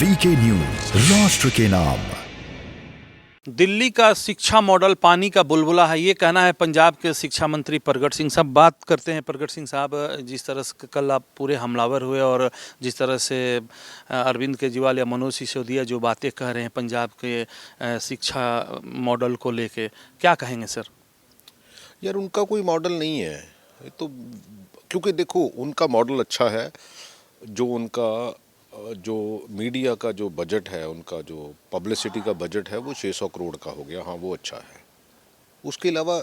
VK news, राष्ट्र के नाम। दिल्ली का शिक्षा मॉडल पानी का बुलबुला है, ये कहना है पंजाब के शिक्षा मंत्री प्रगट सिंह साहब। बात करते हैं प्रगट सिंह साहब, जिस तरह से कल आप पूरे हमलावर हुए और जिस तरह से अरविंद केजरीवाल या मनोज सिसोदिया जो बातें कह रहे हैं पंजाब के शिक्षा मॉडल को लेके, क्या कहेंगे सर? यार उनका कोई मॉडल नहीं है ये तो, क्योंकि देखो उनका मॉडल अच्छा है। जो मीडिया का जो बजट है, उनका जो पब्लिसिटी का बजट है वो 600 करोड़ का हो गया। हाँ वो अच्छा है। उसके अलावा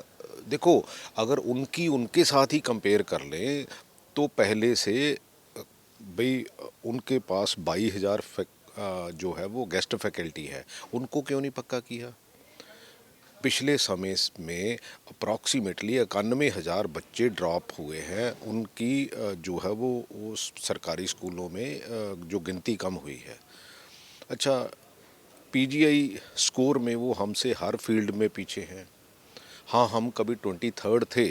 देखो, अगर उनके साथ ही कंपेयर कर लें तो पहले से भाई उनके पास 22,000 जो है वो गेस्ट फैकल्टी है, उनको क्यों नहीं पक्का किया? पिछले समय में अप्रॉक्सीमेटली 91,000 बच्चे ड्रॉप हुए हैं। उनकी जो है वो सरकारी स्कूलों में जो गिनती कम हुई है। अच्छा, पीजीआई स्कोर में वो हमसे हर फील्ड में पीछे हैं। हाँ, हम कभी 23rd थे,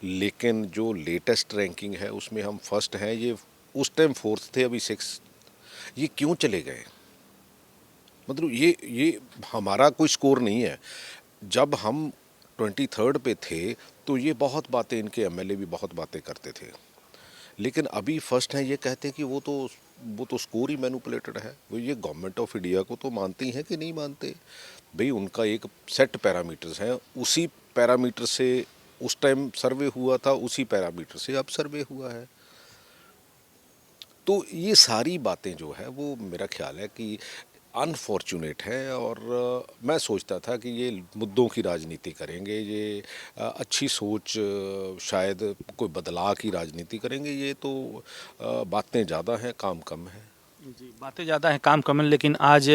लेकिन जो लेटेस्ट रैंकिंग है उसमें हम फर्स्ट हैं। ये उस टाइम 4th थे, अभी 6th। ये क्यों चले गए? मतलब ये हमारा कोई स्कोर नहीं है। जब हम 23rd पे थे तो ये बहुत बातें, इनके एमएलए भी बहुत बातें करते थे, लेकिन अभी फर्स्ट हैं। ये कहते हैं कि वो तो स्कोर ही मैनिपुलेटेड है। वो ये गवर्नमेंट ऑफ इंडिया को तो मानती हैं कि नहीं मानते? भाई उनका एक सेट पैरामीटर्स हैं, उसी पैरामीटर से उस टाइम सर्वे हुआ था, उसी पैरामीटर से अब सर्वे हुआ है। तो ये सारी बातें जो है वो मेरा ख्याल है कि अनफॉर्चुनेट है। और मैं सोचता था कि ये मुद्दों की राजनीति करेंगे, ये अच्छी सोच, शायद कोई बदलाव की राजनीति करेंगे। ये तो बातें ज़्यादा हैं, काम कम है। जी, बातें ज़्यादा हैं, काम कम है। लेकिन आज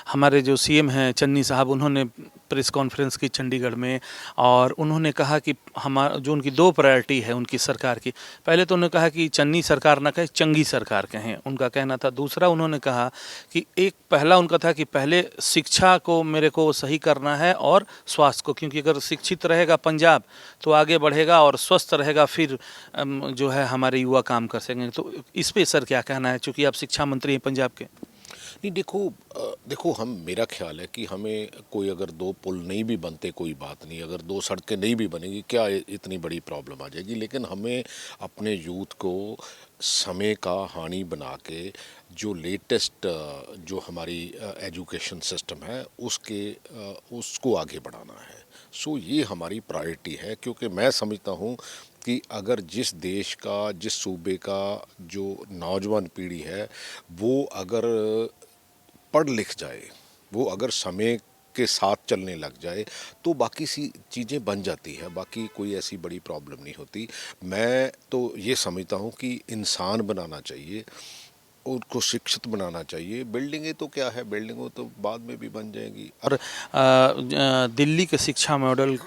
हमारे जो सीएम हैं चन्नी साहब, उन्होंने प्रेस कॉन्फ्रेंस की चंडीगढ़ में, और उन्होंने कहा कि हमारा जो उनकी 2 प्रायोरिटी है उनकी सरकार की। पहले तो उन्होंने कहा कि चन्नी सरकार ना कहे, चंगी सरकार कहें, उनका कहना था। दूसरा उन्होंने कहा कि पहला उनका था कि पहले शिक्षा को मेरे को सही करना है और स्वास्थ्य को, क्योंकि अगर शिक्षित रहेगा पंजाब तो आगे बढ़ेगा और स्वस्थ रहेगा, फिर जो है हमारे युवा काम कर सकेंगे। तो इस पर सर क्या कहना है, चूँकि आप शिक्षा मंत्री हैं पंजाब के? नहीं, देखो मेरा ख्याल है कि हमें कोई अगर 2 पुल नहीं भी बनते कोई बात नहीं, अगर 2 सड़कें नहीं भी बनेगी, क्या इतनी बड़ी प्रॉब्लम आ जाएगी? लेकिन हमें अपने यूथ को समय का हानि बना के जो लेटेस्ट जो हमारी एजुकेशन सिस्टम है उसको आगे बढ़ाना है। सो ये हमारी प्रायोरिटी है, क्योंकि मैं समझता हूँ कि अगर जिस देश का, जिस सूबे का जो नौजवान पीढ़ी है वो अगर पढ़ लिख जाए, वो अगर समय के साथ चलने लग जाए तो बाकी सी चीज़ें बन जाती है, बाकी कोई ऐसी बड़ी प्रॉब्लम नहीं होती। मैं तो ये समझता हूँ कि इंसान बनाना चाहिए, उनको शिक्षित बनाना चाहिए। बिल्डिंगें तो क्या है, बिल्डिंगों तो बाद में भी बन जाएंगी। और दिल्ली के शिक्षा मॉडल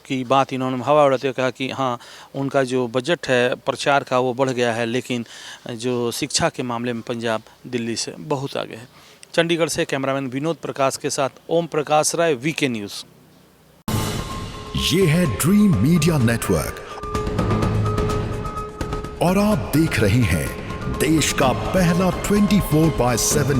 की बात इन्होंने हवा उड़ाते हुए कहा कि हाँ, उनका जो बजट है प्रचार का वो बढ़ गया है, लेकिन जो शिक्षा के मामले में पंजाब दिल्ली से बहुत आगे है। चंडीगढ़ से कैमरामैन विनोद प्रकाश के साथ ओम प्रकाश राय, वीके न्यूज़। ये है ड्रीम मीडिया नेटवर्क और आप देख रहे हैं देश का पहला 24/7